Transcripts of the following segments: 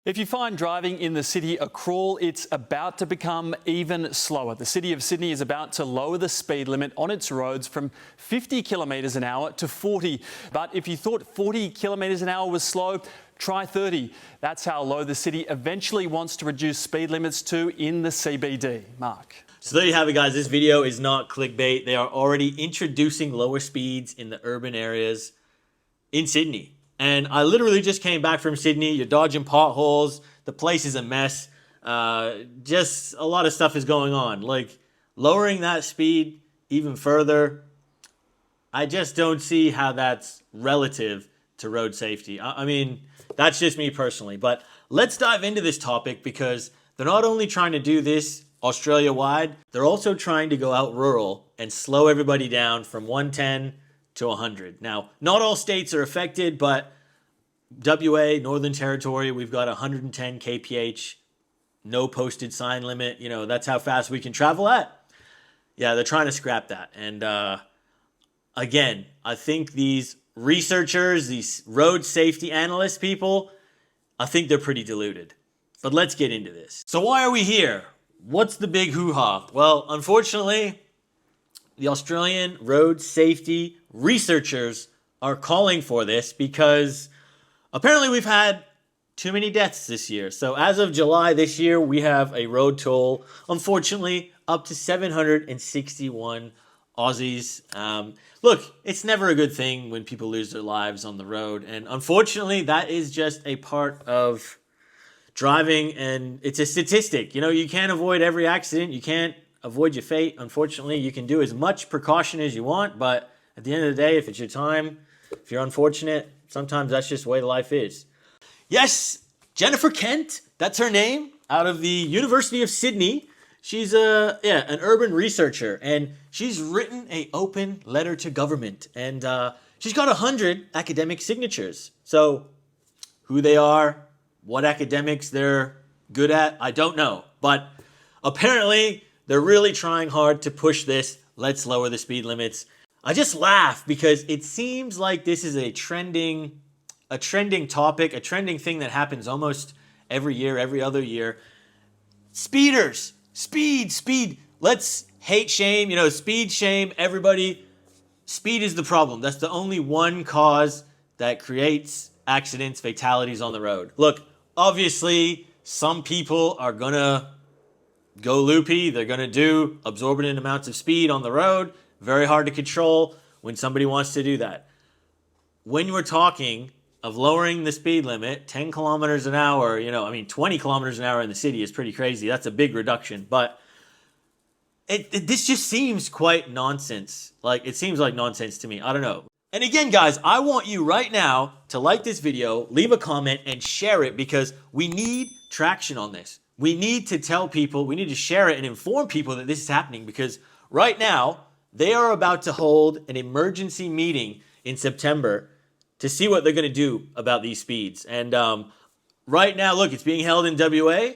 If you find driving in the city a crawl, it's about to become even slower. The City of Sydney is about to lower the speed limit on its roads from 50 kilometres an hour to 40. But if you thought 40 kilometres an hour was slow, try 30. That's how low the city eventually wants to reduce speed limits to in the CBD. Mark. So there you have it, guys. This video is not clickbait. They are already introducing lower speeds in the urban areas in Sydney. And I literally just came back from Sydney. You're dodging potholes. The place is a mess. Just a lot of stuff is going on. Like, lowering that speed even further, I just don't see how that's relative to road safety. I mean, that's just me personally. But let's dive into this topic because they're not only trying to do this Australia-wide, they're also trying to go out rural and slow everybody down from 110 to 100. Now, not all states are affected, but WA, Northern Territory, we've got 110 kph, no posted sign limit. You know, that's how fast we can travel at. Yeah, they're trying to scrap that. And again, I think these researchers, these road safety analyst people, I think they're pretty deluded. But let's get into this. So why are we here? What's the big hoo-ha? Well, unfortunately, the Australian road safety researchers are calling for this because apparently we've had too many deaths this year. So as of July this year, we have a road toll, unfortunately, up to 761 Aussies. Look, it's never a good thing when people lose their lives on the road. And unfortunately, that is just a part of driving, and it's a statistic. You know, you can't avoid every accident. You can't avoid your fate. Unfortunately, you can do as much precaution as you want, but at the end of the day, if it's your time, if you're unfortunate, sometimes that's just the way life is. Yes, Jennifer Kent, that's her name, out of the University of Sydney. She's an urban researcher, and she's written an open letter to government, and she's got 100 academic signatures. So who they are, what academics they're good at, I don't know. But apparently, they're really trying hard to push this. Let's lower the speed limits. I just laugh because it seems like this is a trending topic, a trending thing that happens almost every year, every other year. Speeders, speed. Let's hate shame, speed shame everybody. Speed is the problem. That's the only one cause that creates accidents, fatalities on the road. Look, obviously, some people are gonna go loopy. They're gonna do absorbent amounts of speed on the road. Very hard to control when somebody wants to do that. When we're talking of lowering the speed limit, 10 kilometers an hour, 20 kilometers an hour in the city is pretty crazy. That's a big reduction. But this just seems quite nonsense. Like, it seems like nonsense to me. I don't know. And again, guys, I want you right now to like this video, leave a comment, and share it because we need traction on this. We need to tell people, we need to share it and inform people that this is happening because right now, they are about to hold an emergency meeting in September to see what they're going to do about these speeds. And right now, look, it's being held in WA.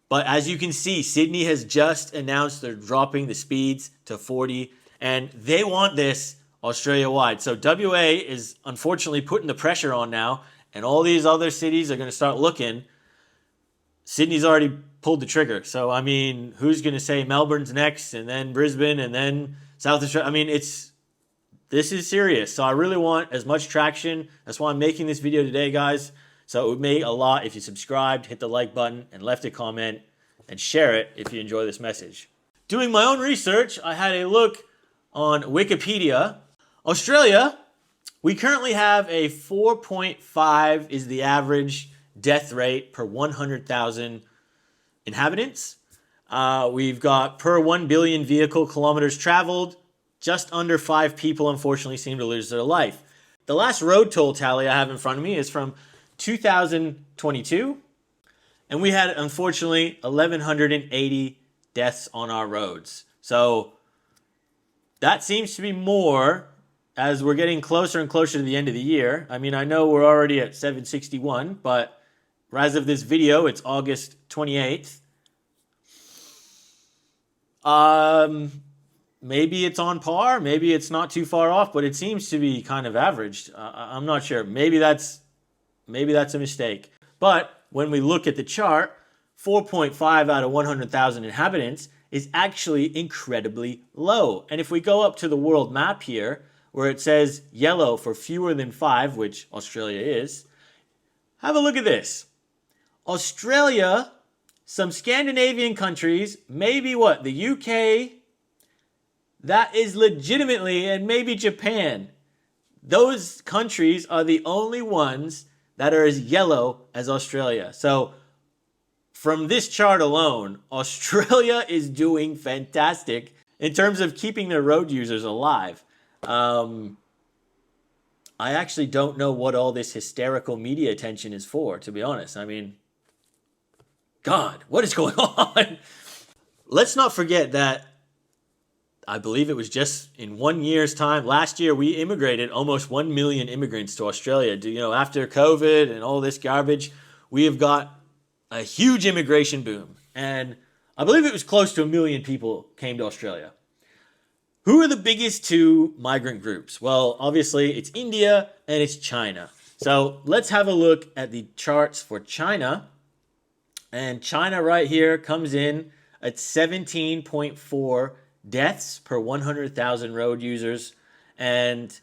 But as you can see, Sydney has just announced they're dropping the speeds to 40. And they want this Australia-wide. So WA is unfortunately putting the pressure on now. And all these other cities are going to start looking. Sydney's already pulled the trigger. So, I mean, who's going to say Melbourne's next and then Brisbane and then South Australia? I mean, this is serious. So I really want as much traction. That's why I'm making this video today, guys. So it would mean a lot if you subscribed, hit the like button, and left a comment, and share it if you enjoy this message. Doing my own research, I had a look on Wikipedia. Australia, we currently have a 4.5 is the average death rate per 100,000 inhabitants. We've got per 1 billion vehicle kilometers traveled, just under 5 people unfortunately seem to lose their life. The last road toll tally I have in front of me is from 2022, and we had unfortunately 1,180 deaths on our roads. So that seems to be more as we're getting closer and closer to the end of the year. I mean, I know we're already at 761, but as of this video, it's August 28th. Maybe it's on par, maybe it's not too far off, but it seems to be kind of averaged. I'm not sure. Maybe that's a mistake. But when we look at the chart, 4.5 out of 100,000 inhabitants is actually incredibly low. And if we go up to the world map here, where it says yellow for fewer than 5, which Australia is, have a look at this. Australia, some Scandinavian countries, maybe what, the UK, that is legitimately, and maybe Japan. Those countries are the only ones that are as yellow as Australia. So from this chart alone, Australia is doing fantastic in terms of keeping their road users alive. I actually don't know what all this hysterical media attention is for, to be honest. I mean, God, what is going on? Let's not forget that I believe it was just in 1 year's time. Last year, we immigrated almost 1 million immigrants to Australia. After COVID and all this garbage, we have got a huge immigration boom. And I believe it was close to 1 million people came to Australia. Who are the biggest two migrant groups? Well, obviously, it's India and it's China. So let's have a look at the charts for China. And China right here comes in at 17.4 deaths per 100,000 road users. And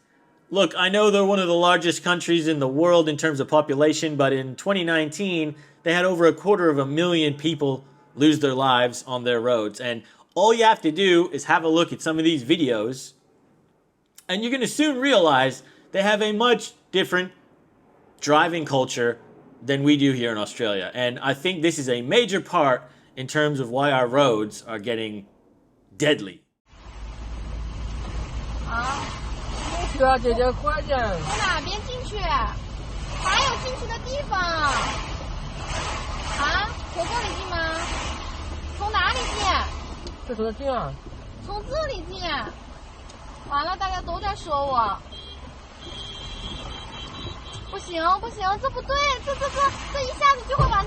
look, I know they're one of the largest countries in the world in terms of population, but in 2019, they had over 250,000 people lose their lives on their roads. And all you have to do is have a look at some of these videos, and you're going to soon realize they have a much different driving culture than we do here in Australia. And I think this is a major part in terms of why our roads are getting deadly. 去啊，姐姐，快点！从哪边进去？哪有进去的地方？啊，从这里进吗？从哪里进？这怎么进啊？从这里进。完了，大家都在说我。不行不行，这不对，这一下子就会完。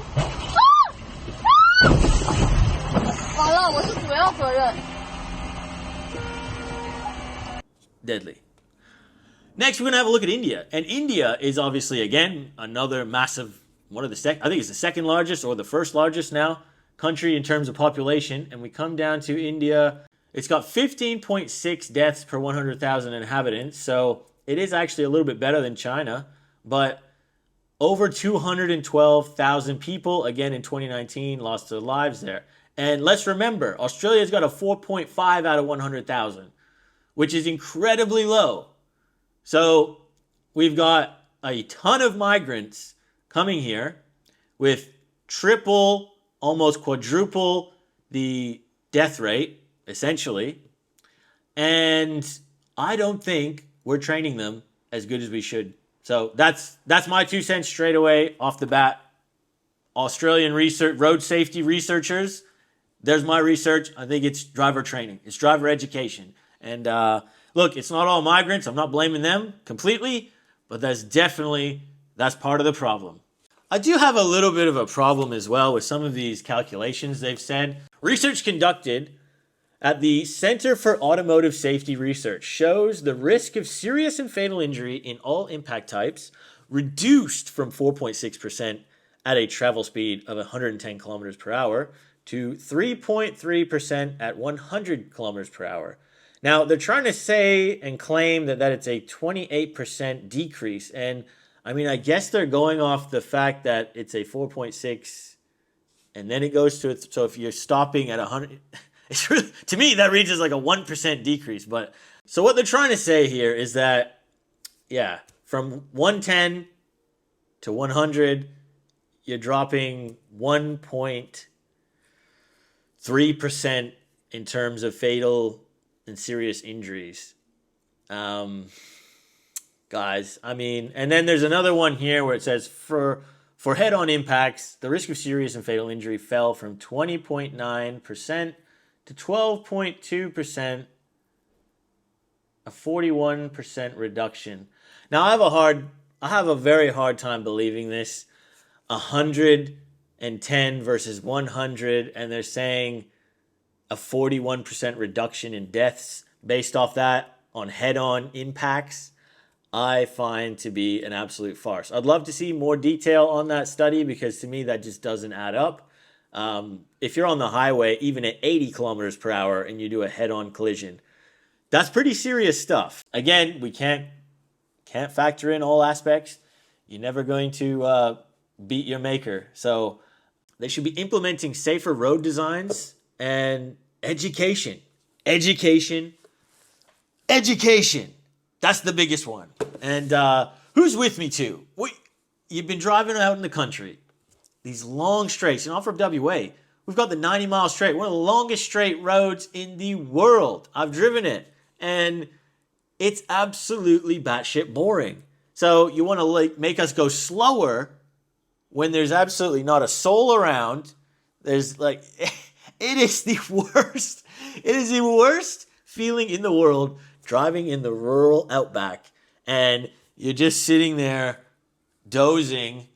完了，我是主要责任。Deadly. Next, we're going to have a look at India. And India is obviously, again, another massive, I think it's the second largest or the first largest now country in terms of population. And we come down to India. It's got 15.6 deaths per 100,000 inhabitants. So it is actually a little bit better than China. But over 212,000 people, again in 2019, lost their lives there. And let's remember, Australia's got a 4.5 out of 100,000, which is incredibly low. So we've got a ton of migrants coming here with triple, almost quadruple the death rate, essentially. And I don't think we're training them as good as we should. So that's my 2 cents straight away off the bat. Australian road safety researchers, there's my research. I think it's driver training. It's driver education. And look, it's not all migrants. I'm not blaming them completely, but that's part of the problem. I do have a little bit of a problem as well with some of these calculations they've said. Research conducted at the Center for Automotive Safety Research shows the risk of serious and fatal injury in all impact types reduced from 4.6% at a travel speed of 110 kilometers per hour to 3.3% at 100 kilometers per hour. Now, they're trying to say and claim that it's a 28% decrease. And I mean, I guess they're going off the fact that it's a 4.6 and then it goes to, so if you're stopping at 100, it's really, to me, that reads as like a 1% decrease. But so what they're trying to say here is that, yeah, from 110 to 100, you're dropping 1.3% in terms of fatal and serious injuries. Guys, I mean, and then there's another one here where it says for head-on impacts, the risk of serious and fatal injury fell from 20.9% to 12.2%, a 41% reduction. Now, I have a very hard time believing this. 110 versus 100, and they're saying a 41% reduction in deaths based off that on head-on impacts. I find to be an absolute farce. I'd love to see more detail on that study because to me that just doesn't add up. If you're on the highway, even at 80 kilometers per hour, and you do a head-on collision, that's pretty serious stuff. Again, we can't factor in all aspects. You're never going to beat your maker. So they should be implementing safer road designs and education. Education. That's the biggest one. And who's with me too? You've been driving out in the country. These long straights. I'm from WA. We've got the 90-mile straight. One of the longest straight roads in the world. I've driven it. And it's absolutely batshit boring. So you want to make us go slower when there's absolutely not a soul around. There's it is the worst. It is the worst feeling in the world driving in the rural outback. And you're just sitting there dozing,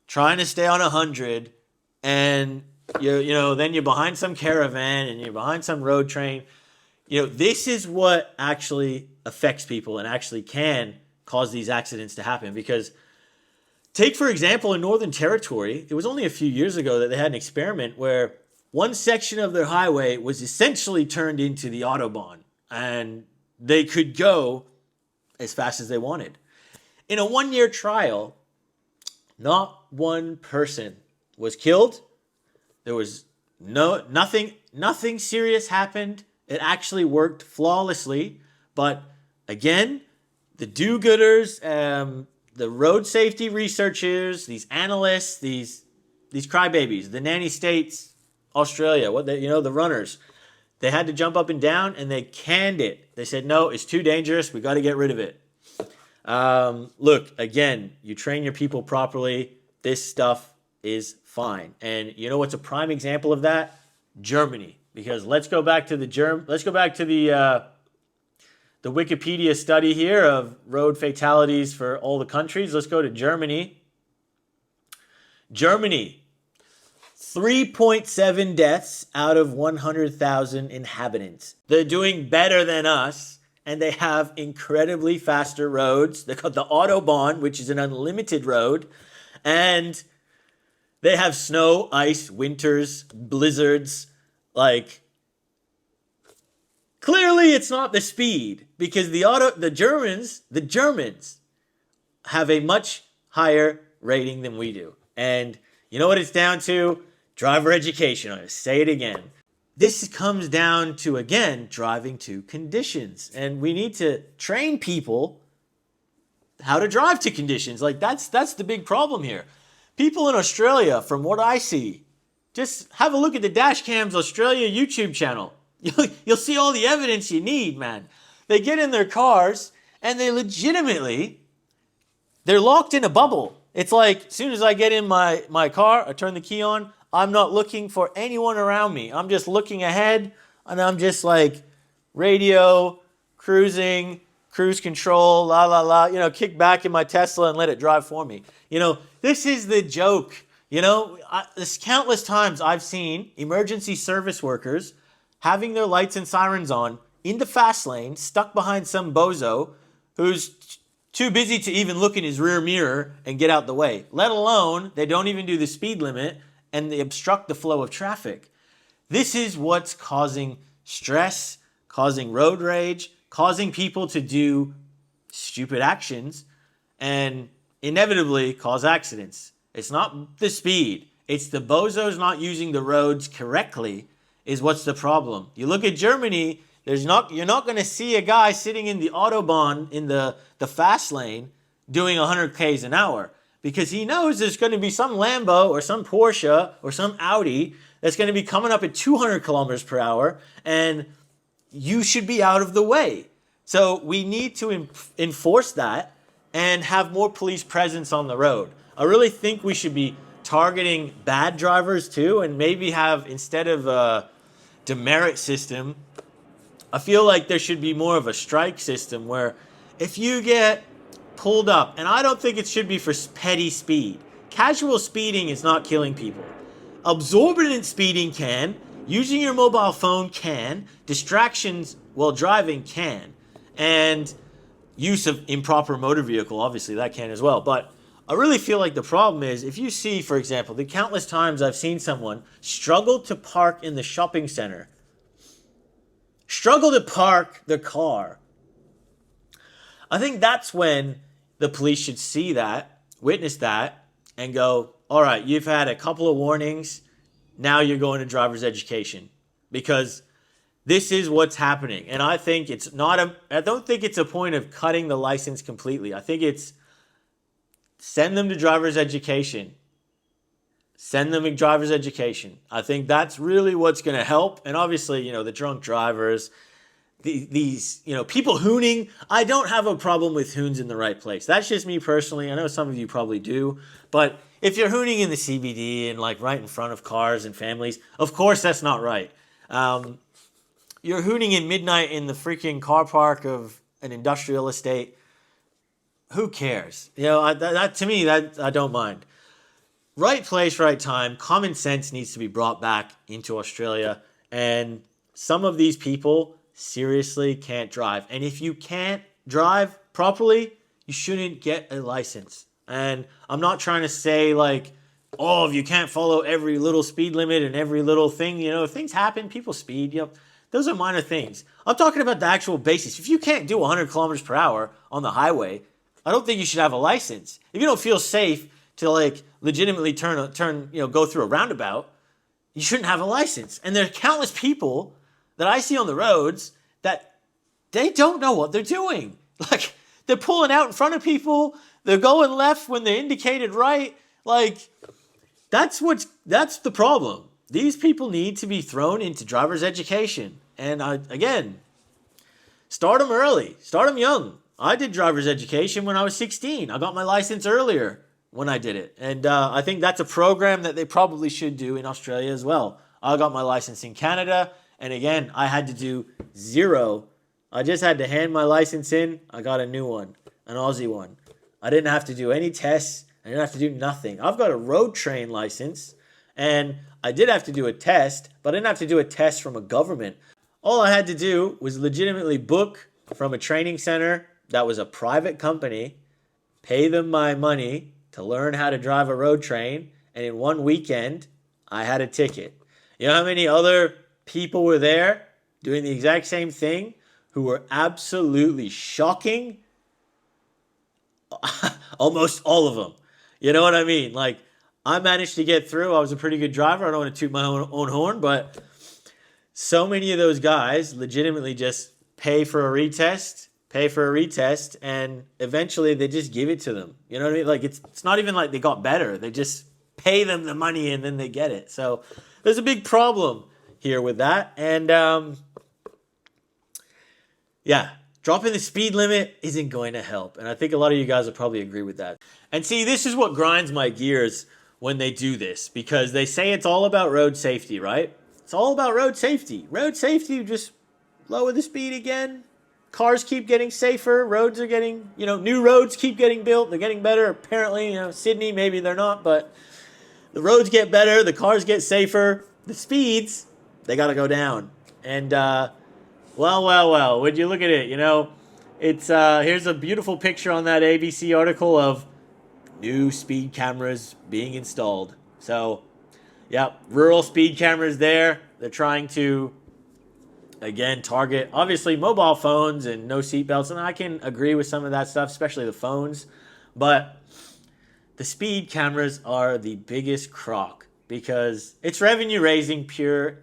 trying to stay on 100. And then you're behind some caravan and you're behind some road train. This is what actually affects people and actually can cause these accidents to happen. Because take, for example, in Northern Territory, it was only a few years ago that they had an experiment where one section of their highway was essentially turned into the Autobahn. And they could go as fast as they wanted. In a 1-year trial, not one person was killed. There was nothing serious happened. It actually worked flawlessly. But again, the do-gooders, the road safety researchers, these analysts, these crybabies, the nanny states, Australia, the runners, they had to jump up and down and they canned it. They said, no, it's too dangerous. We got to get rid of it. Look, again, you train your people properly. This stuff is fine. And you know what's a prime example of that? Germany. Because let's go back to the Wikipedia study here of road fatalities for all the countries. Let's go to Germany. Germany, 3.7 deaths out of 100,000 inhabitants. They're doing better than us, and they have incredibly faster roads. They got the Autobahn, which is an unlimited road, and they have snow, ice, winters, blizzards. Clearly it's not the speed, because the Germans have a much higher rating than we do. And you know what it's down to? Driver education. I'm going to say it again. This comes down to, again, driving to conditions. And we need to train people how to drive to conditions. That's the big problem here. People in Australia, from what I see, just have a look at the Dashcams Australia YouTube channel. You'll see all the evidence you need, man. They get in their cars and they're locked in a bubble. It's like, as soon as I get in my car, I turn the key on, I'm not looking for anyone around me. I'm just looking ahead and I'm just radio, cruising, cruise control, la, la, la, kick back in my Tesla and let it drive for me. This is the joke. There's countless times I've seen emergency service workers having their lights and sirens on in the fast lane, stuck behind some bozo who's too busy to even look in his rear mirror and get out the way. Let alone, they don't even do the speed limit and they obstruct the flow of traffic. This is what's causing stress, causing road rage, causing people to do stupid actions and inevitably cause accidents. It's not the speed. It's the bozos not using the roads correctly is what's the problem. You look at Germany, you're not going to see a guy sitting in the Autobahn in the fast lane doing 100 k's an hour because he knows there's going to be some Lambo or some Porsche or some Audi that's going to be coming up at 200 kilometers per hour and you should be out of the way. So we need to enforce that and have more police presence on the road. I really think we should be targeting bad drivers too and maybe have, instead of a demerit system, I feel like there should be more of a strike system where if you get pulled up, and I don't think it should be for petty speed. Casual speeding is not killing people. Absorbent speeding can. Using your mobile phone can. Distractions while driving can. And use of improper motor vehicle. Obviously, that can as well. But I really feel like the problem is if you see, for example, the countless times I've seen someone struggle to park in the shopping center, struggle to park their car. I think that's when the police should see that, witness that, and go, all right, you've had a couple of warnings. Now you're going to driver's education because this is what's happening. And I think it's not I don't think it's a point of cutting the license completely. I think it's send them to driver's education. Send them to driver's education. I think that's really what's going to help. And obviously, the drunk drivers, these people hooning. I don't have a problem with hoons in the right place. That's just me personally. I know some of you probably do. But if you're hooning in the CBD and like right in front of cars and families, of course that's not right. You're hooning in midnight in the freaking car park of an industrial estate. Who cares? That to me, that I don't mind. Right place, right time. Common sense needs to be brought back into Australia. And some of these people seriously can't drive. And if you can't drive properly, you shouldn't get a license. And I'm not trying to say like, oh, if you can't follow every little speed limit and every little thing, if things happen, people speed, those are minor things. I'm talking about the actual basics. If you can't do 100 kilometers per hour on the highway, I don't think you should have a license. If you don't feel safe to like legitimately go through a roundabout, you shouldn't have a license. And there are countless people that I see on the roads that they don't know what they're doing. Like they're pulling out in front of people. They're going left when they're indicated right. Like that's the problem. These people need to be thrown into driver's education. And again, start them early. Start them young. I did driver's education when I was 16. I got my license earlier when I did it. And I think that's a program that they probably should do in Australia as well. I got my license in Canada. And again, I had to do 0. I just had to hand my license in. I got a new one, an Aussie one. I didn't have to do any tests. I didn't have to do nothing. I've got a road train license. And I did have to do a test, but I didn't have to do a test from a government. All I had to do was legitimately book from a training center that was a private company, pay them my money to learn how to drive a road train, and in one weekend, I had a ticket. You know how many other people were there doing the exact same thing who were absolutely shocking? Almost all of them. You know what I mean? Like, I managed to get through. I was a pretty good driver. I don't want to toot my own horn, but so many of those guys legitimately just pay for a retest, and eventually they just give it to them. You know what I mean? Like, it's not even like they got better. They just pay them the money and then they get it. So there's a big problem here with that. And dropping the speed limit isn't going to help. And I think a lot of you guys will probably agree with that. And see, this is what grinds my gears when they do this, because they say it's all about road safety, right? It's all about road safety. Road safety, just lower the speed again. Cars keep getting safer. Roads are getting, new roads keep getting built. They're getting better. Apparently, Sydney, maybe they're not, but the roads get better. The cars get safer. The speeds, they got to go down. And, well, would you look at it? It's here's a beautiful picture on that ABC article of new speed cameras being installed. So, rural speed cameras there. They're trying to, again, target, obviously, mobile phones and no seatbelts. And I can agree with some of that stuff, especially the phones. But the speed cameras are the biggest crock because it's revenue raising pure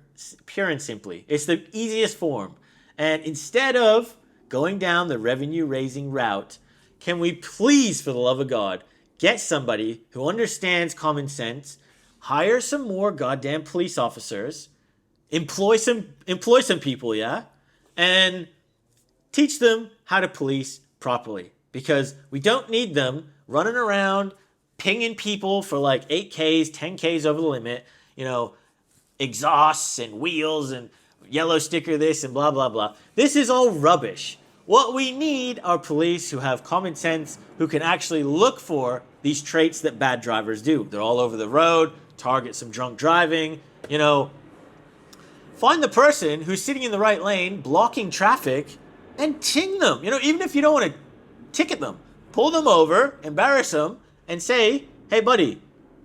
and simply. It's the easiest form. And instead of going down the revenue raising route, can we please, for the love of God, get somebody who understands common sense, hire some more goddamn police officers, employ some people, and teach them how to police properly. Because we don't need them running around, pinging people for like 8Ks, 10Ks over the limit, exhausts and wheels and yellow sticker this and blah, blah, blah. This is all rubbish. What we need are police who have common sense, who can actually look for these traits that bad drivers do. They're all over the road, target some drunk driving, find the person who's sitting in the right lane, blocking traffic, and ting them. Even if you don't want to ticket them, pull them over, embarrass them, and say, hey, buddy,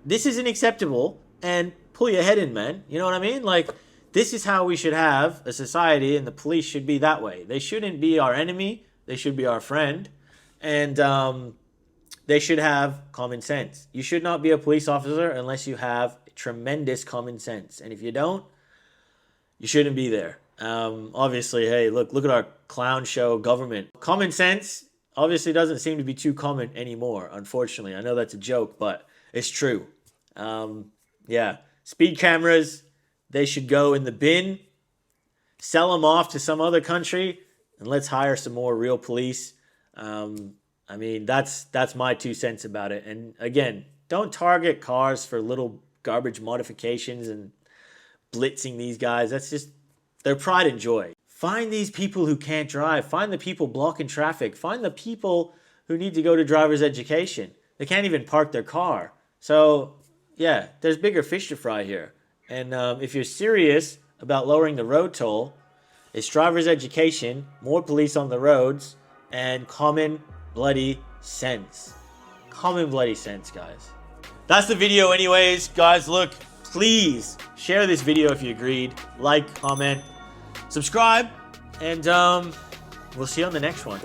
this isn't acceptable, and pull your head in, man. You know what I mean? Like, this is how we should have a society, and the police should be that way. They shouldn't be our enemy. They should be our friend. And they should have common sense. You should not be a police officer unless you have tremendous common sense. And if you don't, you shouldn't be there. Obviously, hey, look at our clown show government. Common sense obviously doesn't seem to be too common anymore, unfortunately. I know that's a joke, but it's true. Yeah, speed cameras, they should go in the bin, sell them off to some other country, and let's hire some more real police. I mean, that's my 2 cents about it. And again, don't target cars for little garbage modifications and blitzing these guys. That's just their pride and joy. Find these people who can't drive. Find the people blocking traffic. Find the people who need to go to driver's education. They can't even park their car. So, yeah, there's bigger fish to fry here. And if you're serious about lowering the road toll, it's driver's education, more police on the roads, and common bloody sense. Common bloody sense, guys. That's the video anyways. Guys, look, please share this video if you agreed. Like, comment, subscribe, and we'll see you on the next one.